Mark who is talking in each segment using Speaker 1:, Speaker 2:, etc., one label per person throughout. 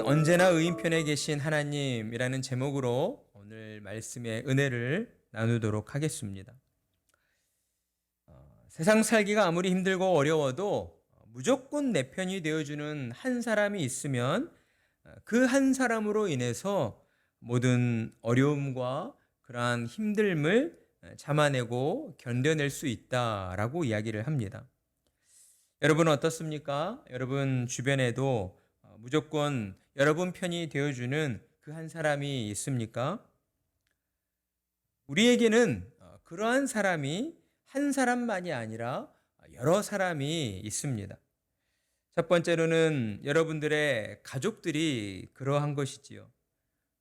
Speaker 1: 언제나 의인 편에 계신 하나님이라는 제목으로 오늘 말씀의 은혜를 나누도록 하겠습니다. 세상 살기가 아무리 힘들고 어려워도 무조건 내 편이 되어주는 한 사람이 있으면 그 한 사람으로 인해서 모든 어려움과 그러한 힘듦을 참아내고 견뎌낼 수 있다라고 이야기를 합니다. 여러분은 어떻습니까? 여러분 주변에도 무조건 여러분 편이 되어주는 그 한 사람이 있습니까? 우리에게는 그러한 사람이 한 사람만이 아니라 여러 사람이 있습니다. 첫 번째로는 여러분들의 가족들이 그러한 것이지요.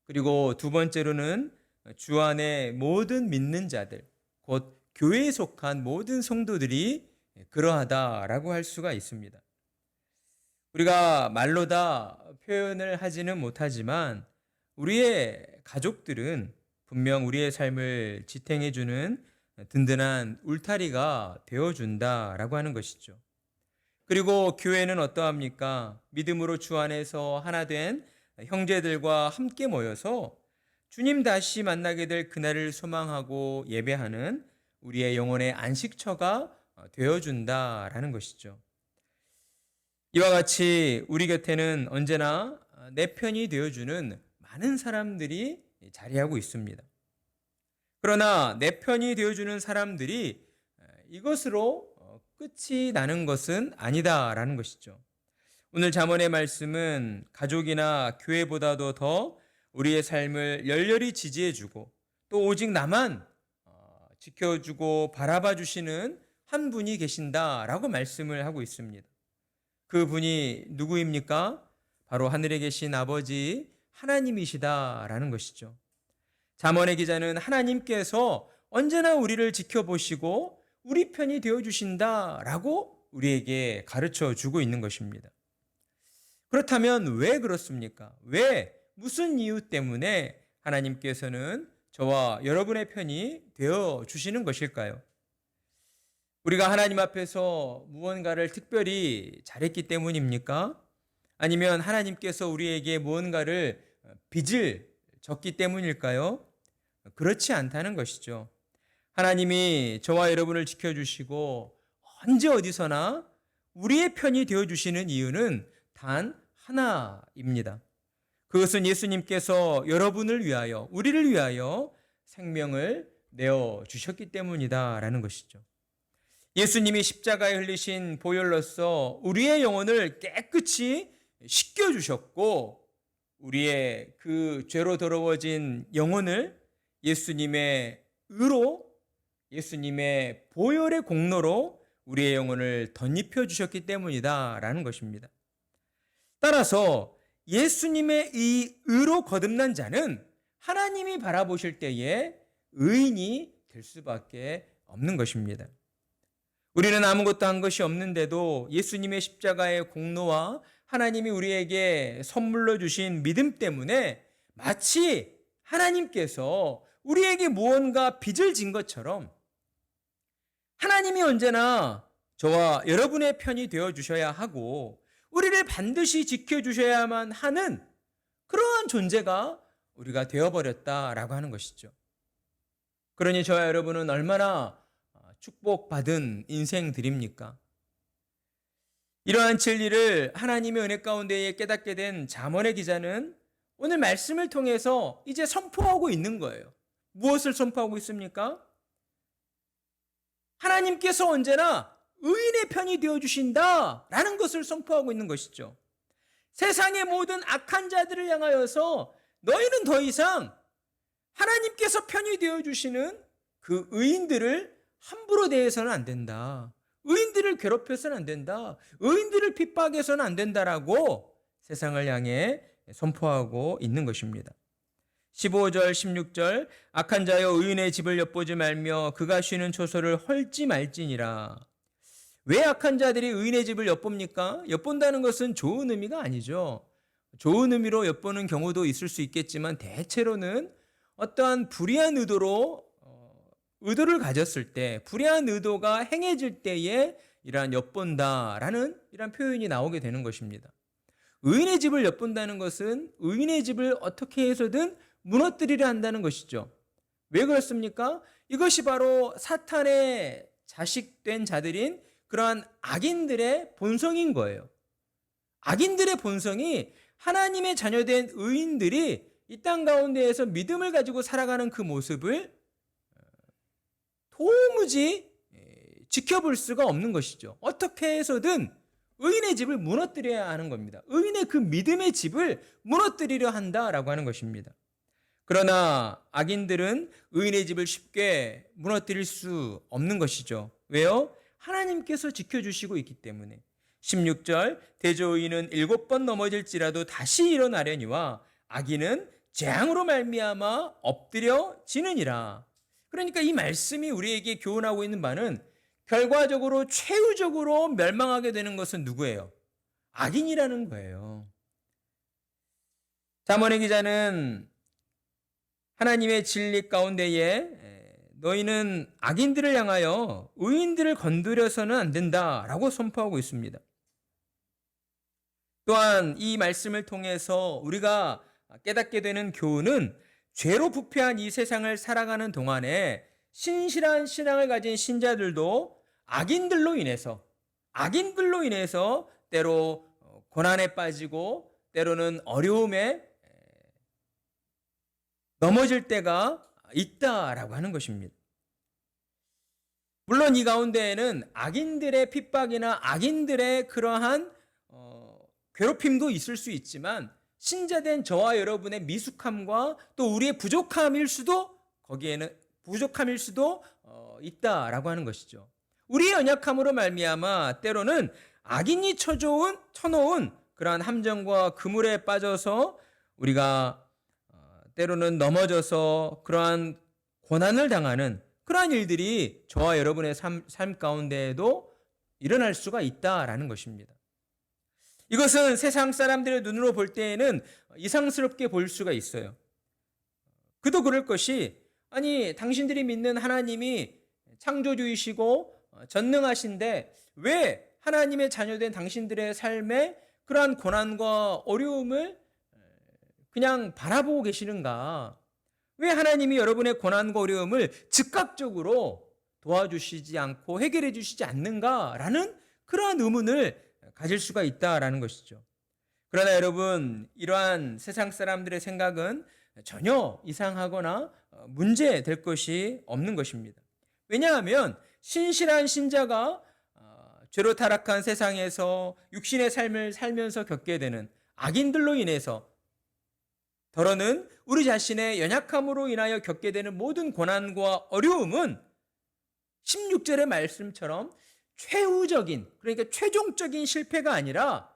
Speaker 1: 그리고 두 번째로는 주 안의 모든 믿는 자들, 곧 교회에 속한 모든 성도들이 그러하다라고 할 수가 있습니다. 우리가 말로 다 표현을 하지는 못하지만 우리의 가족들은 분명 우리의 삶을 지탱해주는 든든한 울타리가 되어준다라고 하는 것이죠. 그리고 교회는 어떠합니까? 믿음으로 주 안에서 하나 된 형제들과 함께 모여서 주님 다시 만나게 될 그날을 소망하고 예배하는 우리의 영혼의 안식처가 되어준다라는 것이죠. 이와 같이 우리 곁에는 언제나 내 편이 되어주는 많은 사람들이 자리하고 있습니다. 그러나 내 편이 되어주는 사람들이 이것으로 끝이 나는 것은 아니다라는 것이죠. 오늘 잠언의 말씀은 가족이나 교회보다도 더 우리의 삶을 열렬히 지지해주고 또 오직 나만 지켜주고 바라봐 주시는 한 분이 계신다라고 말씀을 하고 있습니다. 그 분이 누구입니까? 바로 하늘에 계신 아버지 하나님이시다라는 것이죠. 잠언의 기자는 하나님께서 언제나 우리를 지켜보시고 우리 편이 되어주신다라고 우리에게 가르쳐 주고 있는 것입니다. 그렇다면 왜 그렇습니까? 왜 무슨 이유 때문에 하나님께서는 저와 여러분의 편이 되어주시는 것일까요? 우리가 하나님 앞에서 무언가를 특별히 잘했기 때문입니까? 아니면 하나님께서 우리에게 무언가를 빚을 졌기 때문일까요? 그렇지 않다는 것이죠. 하나님이 저와 여러분을 지켜주시고 언제 어디서나 우리의 편이 되어주시는 이유는 단 하나입니다. 그것은 예수님께서 여러분을 위하여, 우리를 위하여 생명을 내어주셨기 때문이다라는 것이죠. 예수님이 십자가에 흘리신 보혈로서 우리의 영혼을 깨끗이 씻겨주셨고 우리의 그 죄로 더러워진 영혼을 예수님의 의로, 예수님의 보혈의 공로로 우리의 영혼을 덧입혀 주셨기 때문이다라는 것입니다. 따라서 예수님의 이 의로 거듭난 자는 하나님이 바라보실 때에 의인이 될 수밖에 없는 것입니다. 우리는 아무것도 한 것이 없는데도 예수님의 십자가의 공로와 하나님이 우리에게 선물로 주신 믿음 때문에 마치 하나님께서 우리에게 무언가 빚을 진 것처럼 하나님이 언제나 저와 여러분의 편이 되어 주셔야 하고 우리를 반드시 지켜주셔야만 하는 그러한 존재가 우리가 되어버렸다라고 하는 것이죠. 그러니 저와 여러분은 얼마나 축복받은 인생들입니까? 이러한 진리를 하나님의 은혜 가운데에 깨닫게 된 잠언의 기자는 오늘 말씀을 통해서 이제 선포하고 있는 거예요. 무엇을 선포하고 있습니까? 하나님께서 언제나 의인의 편이 되어주신다라는 것을 선포하고 있는 것이죠. 세상의 모든 악한 자들을 향하여서 너희는 더 이상 하나님께서 편이 되어주시는 그 의인들을 함부로 대해서는 안 된다. 의인들을 괴롭혀서는 안 된다. 의인들을 핍박해서는 안 된다라고 세상을 향해 선포하고 있는 것입니다. 15절, 16절 악한 자여 의인의 집을 엿보지 말며 그가 쉬는 초소를 헐지 말지니라. 왜 악한 자들이 의인의 집을 엿봅니까? 엿본다는 것은 좋은 의미가 아니죠. 좋은 의미로 엿보는 경우도 있을 수 있겠지만 대체로는 어떠한 불의한 의도를 가졌을 때, 불의한 의도가 행해질 때에 이러한 엿본다라는 이러한 표현이 나오게 되는 것입니다. 의인의 집을 엿본다는 것은 의인의 집을 어떻게 해서든 무너뜨리려 한다는 것이죠. 왜 그렇습니까? 이것이 바로 사탄의 자식된 자들인 그러한 악인들의 본성인 거예요. 악인들의 본성이 하나님의 자녀된 의인들이 이 땅 가운데에서 믿음을 가지고 살아가는 그 모습을 도무지 지켜볼 수가 없는 것이죠. 어떻게 해서든 의인의 집을 무너뜨려야 하는 겁니다. 의인의 그 믿음의 집을 무너뜨리려 한다라고 하는 것입니다. 그러나 악인들은 의인의 집을 쉽게 무너뜨릴 수 없는 것이죠. 왜요? 하나님께서 지켜주시고 있기 때문에. 16절 대저의인은 7번 넘어질지라도 다시 일어나려니와 악인은 재앙으로 말미암아 엎드려지느니라. 그러니까 이 말씀이 우리에게 교훈하고 있는 바는 결과적으로 최후적으로 멸망하게 되는 것은 누구예요? 악인이라는 거예요. 잠언의 기자는 하나님의 진리 가운데에 너희는 악인들을 향하여 의인들을 건드려서는 안 된다라고 선포하고 있습니다. 또한 이 말씀을 통해서 우리가 깨닫게 되는 교훈은 죄로 부패한 이 세상을 살아가는 동안에 신실한 신앙을 가진 신자들도 악인들로 인해서 때로 고난에 빠지고 때로는 어려움에 넘어질 때가 있다라고 하는 것입니다. 물론 이 가운데에는 악인들의 핍박이나 악인들의 그러한 괴롭힘도 있을 수 있지만 신자된 저와 여러분의 미숙함과 또 우리의 부족함일 수도 있다라고 하는 것이죠. 우리의 연약함으로 말미암아 때로는 악인이 쳐놓은 그러한 함정과 그물에 빠져서 우리가 때로는 넘어져서 그러한 고난을 당하는 그러한 일들이 저와 여러분의 삶 가운데에도 일어날 수가 있다라는 것입니다. 이것은 세상 사람들의 눈으로 볼 때에는 이상스럽게 보일 수가 있어요. 그도 그럴 것이 아니 당신들이 믿는 하나님이 창조주이시고 전능하신데 왜 하나님의 자녀된 당신들의 삶에 그러한 고난과 어려움을 그냥 바라보고 계시는가? 왜 하나님이 여러분의 고난과 어려움을 즉각적으로 도와주시지 않고 해결해 주시지 않는가라는 그러한 의문을 가질 수가 있다라는 것이죠. 그러나 여러분, 이러한 세상 사람들의 생각은 전혀 이상하거나 문제될 것이 없는 것입니다. 왜냐하면 신실한 신자가 죄로 타락한 세상에서 육신의 삶을 살면서 겪게 되는 악인들로 인해서 더러는 우리 자신의 연약함으로 인하여 겪게 되는 모든 고난과 어려움은 16절의 말씀처럼 최후적인, 그러니까 최종적인 실패가 아니라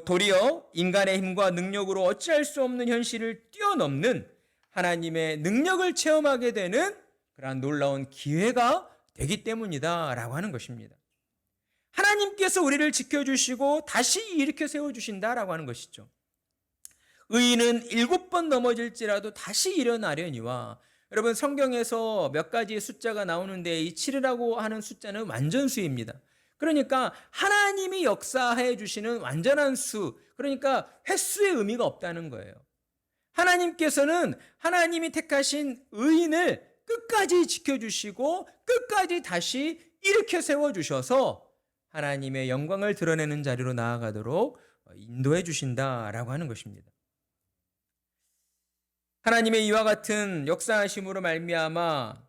Speaker 1: 도리어 인간의 힘과 능력으로 어찌할 수 없는 현실을 뛰어넘는 하나님의 능력을 체험하게 되는 그러한 놀라운 기회가 되기 때문이다 라고 하는 것입니다. 하나님께서 우리를 지켜주시고 다시 일으켜 세워주신다라고 하는 것이죠. 의인은 7번 넘어질지라도 다시 일어나려니와, 여러분 성경에서 몇 가지의 숫자가 나오는데 이 7이라고 하는 숫자는 완전수입니다. 그러니까 하나님이 역사해 주시는 완전한 수, 그러니까 횟수의 의미가 없다는 거예요. 하나님께서는 하나님이 택하신 의인을 끝까지 지켜주시고 끝까지 다시 일으켜 세워주셔서 하나님의 영광을 드러내는 자리로 나아가도록 인도해 주신다라고 하는 것입니다. 하나님의 이와 같은 역사하심으로 말미암아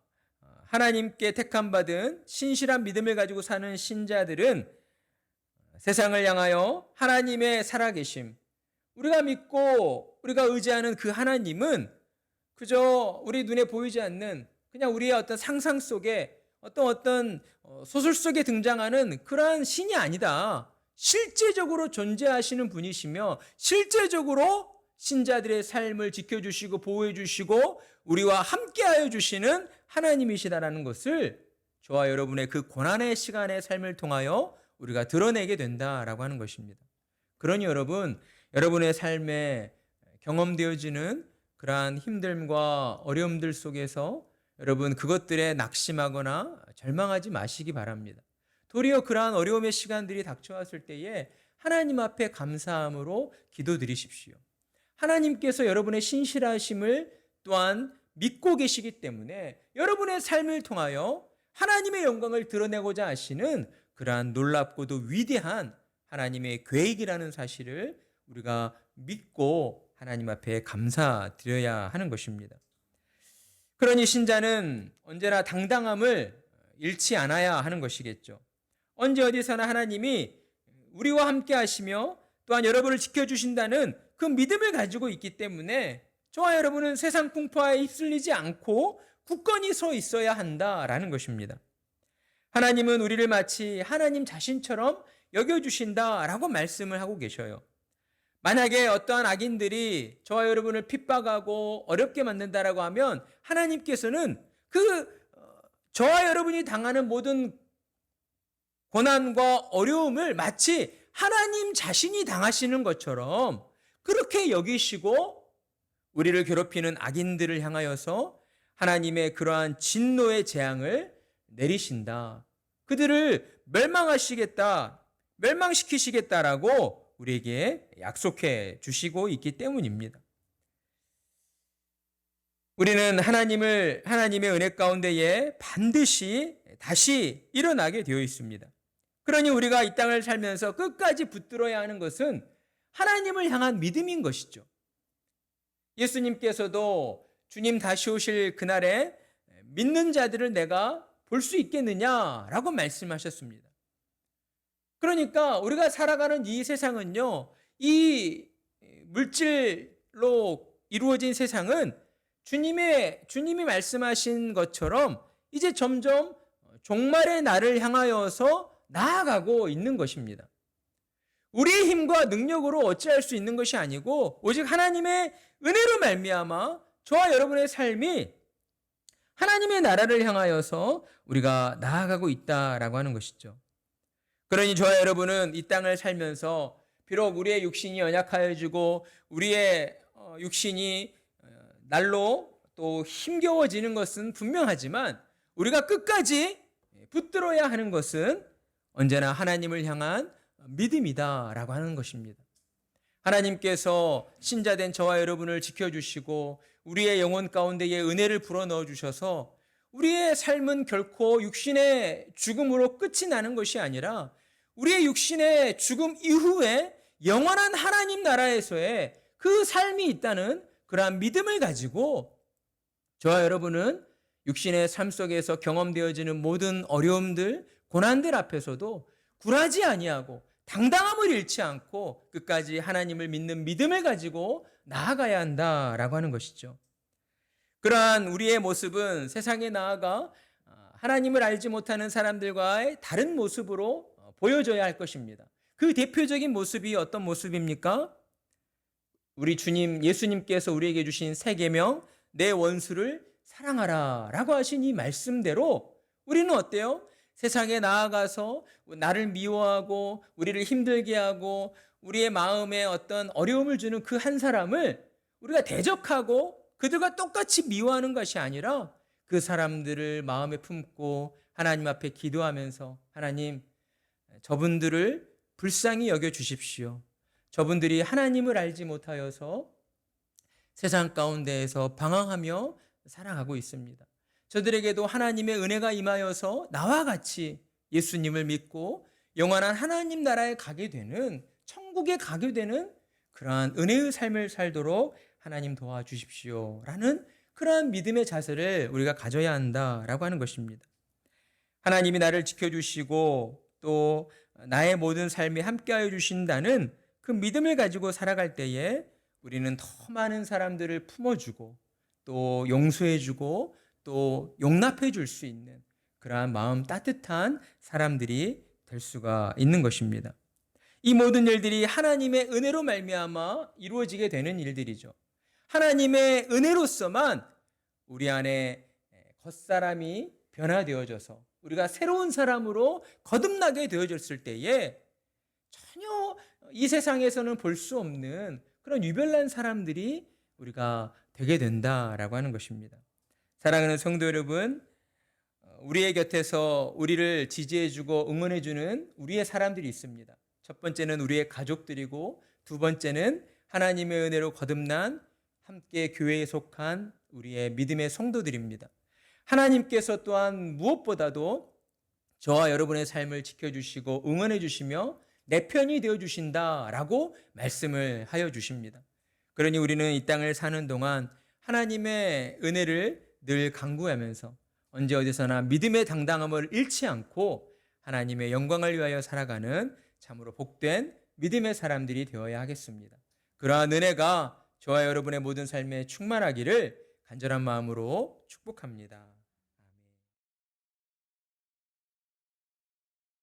Speaker 1: 하나님께 택함받은 신실한 믿음을 가지고 사는 신자들은 세상을 향하여 하나님의 살아계심, 우리가 믿고 우리가 의지하는 그 하나님은 그저 우리 눈에 보이지 않는 그냥 우리의 어떤 상상 속에 어떤 소설 속에 등장하는 그러한 신이 아니다. 실제적으로 존재하시는 분이시며 실제적으로 신자들의 삶을 지켜주시고 보호해주시고 우리와 함께하여 주시는 하나님이시다라는 것을 저와 여러분의 그 고난의 시간의 삶을 통하여 우리가 드러내게 된다라고 하는 것입니다. 그러니 여러분의 삶에 경험되어지는 그러한 힘듦과 어려움들 속에서 여러분 그것들에 낙심하거나 절망하지 마시기 바랍니다. 도리어 그러한 어려움의 시간들이 닥쳐왔을 때에 하나님 앞에 감사함으로 기도드리십시오. 하나님께서 여러분의 신실하심을 또한 믿고 계시기 때문에 여러분의 삶을 통하여 하나님의 영광을 드러내고자 하시는 그러한 놀랍고도 위대한 하나님의 계획이라는 사실을 우리가 믿고 하나님 앞에 감사드려야 하는 것입니다. 그러니 신자는 언제나 당당함을 잃지 않아야 하는 것이겠죠. 언제 어디서나 하나님이 우리와 함께 하시며 또한 여러분을 지켜주신다는 그 믿음을 가지고 있기 때문에 저와 여러분은 세상 풍파에 휩쓸리지 않고 굳건히 서 있어야 한다라는 것입니다. 하나님은 우리를 마치 하나님 자신처럼 여겨주신다라고 말씀을 하고 계셔요. 만약에 어떠한 악인들이 저와 여러분을 핍박하고 어렵게 만든다라고 하면 하나님께서는 저와 여러분이 당하는 모든 고난과 어려움을 마치 하나님 자신이 당하시는 것처럼 그렇게 여기시고 우리를 괴롭히는 악인들을 향하여서 하나님의 그러한 진노의 재앙을 내리신다. 그들을 멸망시키시겠다라고 우리에게 약속해 주시고 있기 때문입니다. 우리는 하나님의 은혜 가운데에 반드시 다시 일어나게 되어 있습니다. 그러니 우리가 이 땅을 살면서 끝까지 붙들어야 하는 것은 하나님을 향한 믿음인 것이죠. 예수님께서도 주님 다시 오실 그날에 믿는 자들을 내가 볼 수 있겠느냐라고 말씀하셨습니다. 그러니까 우리가 살아가는 이 세상은요, 이 물질로 이루어진 세상은 주님이 말씀하신 것처럼 이제 점점 종말의 날을 향하여서 나아가고 있는 것입니다. 우리의 힘과 능력으로 어찌할 수 있는 것이 아니고 오직 하나님의 은혜로 말미암아 저와 여러분의 삶이 하나님의 나라를 향하여서 우리가 나아가고 있다라고 하는 것이죠. 그러니 저와 여러분은 이 땅을 살면서 비록 우리의 육신이 연약하여지고 우리의 육신이 날로 또 힘겨워지는 것은 분명하지만 우리가 끝까지 붙들어야 하는 것은 언제나 하나님을 향한 믿음이다라고 하는 것입니다. 하나님께서 신자된 저와 여러분을 지켜주시고 우리의 영혼 가운데에 은혜를 불어넣어 주셔서 우리의 삶은 결코 육신의 죽음으로 끝이 나는 것이 아니라 우리의 육신의 죽음 이후에 영원한 하나님 나라에서의 그 삶이 있다는 그러한 믿음을 가지고 저와 여러분은 육신의 삶 속에서 경험되어지는 모든 어려움들, 고난들 앞에서도 굴하지 아니하고 당당함을 잃지 않고 끝까지 하나님을 믿는 믿음을 가지고 나아가야 한다라고 하는 것이죠. 그러한 우리의 모습은 세상에 나아가 하나님을 알지 못하는 사람들과의 다른 모습으로 보여져야 할 것입니다. 그 대표적인 모습이 어떤 모습입니까? 우리 주님 예수님께서 우리에게 주신 새 계명, 내 원수를 사랑하라 라고 하신 이 말씀대로 우리는 어때요? 세상에 나아가서 나를 미워하고 우리를 힘들게 하고 우리의 마음에 어떤 어려움을 주는 그 한 사람을 우리가 대적하고 그들과 똑같이 미워하는 것이 아니라 그 사람들을 마음에 품고 하나님 앞에 기도하면서 하나님, 저분들을 불쌍히 여겨 주십시오. 저분들이 하나님을 알지 못하여서 세상 가운데에서 방황하며 살아가고 있습니다. 저들에게도 하나님의 은혜가 임하여서 나와 같이 예수님을 믿고 영원한 하나님 나라에 가게 되는, 천국에 가게 되는 그러한 은혜의 삶을 살도록 하나님 도와주십시오 라는 그러한 믿음의 자세를 우리가 가져야 한다라고 하는 것입니다. 하나님이 나를 지켜주시고 또 나의 모든 삶에 함께하여 주신다는 그 믿음을 가지고 살아갈 때에 우리는 더 많은 사람들을 품어주고 또 용서해주고 또 용납해 줄 수 있는 그러한 마음 따뜻한 사람들이 될 수가 있는 것입니다. 이 모든 일들이 하나님의 은혜로 말미암아 이루어지게 되는 일들이죠. 하나님의 은혜로서만 우리 안에 겉사람이 변화되어져서 우리가 새로운 사람으로 거듭나게 되어졌을 때에 전혀 이 세상에서는 볼 수 없는 그런 유별난 사람들이 우리가 되게 된다라고 하는 것입니다. 사랑하는 성도 여러분, 우리의 곁에서 우리를 지지해주고 응원해주는 우리의 사람들이 있습니다. 첫 번째는 우리의 가족들이고 두 번째는 하나님의 은혜로 거듭난 함께 교회에 속한 우리의 믿음의 성도들입니다. 하나님께서 또한 무엇보다도 저와 여러분의 삶을 지켜주시고 응원해 주시며 내 편이 되어 주신다라고 말씀을 하여 주십니다. 그러니 우리는 이 땅을 사는 동안 하나님의 은혜를 늘 강구하면서 언제 어디서나 믿음의 당당함을 잃지 않고 하나님의 영광을 위하여 살아가는 참으로 복된 믿음의 사람들이 되어야 하겠습니다. 그러한 은혜가 저와 여러분의 모든 삶에 충만하기를 간절한 마음으로 축복합니다.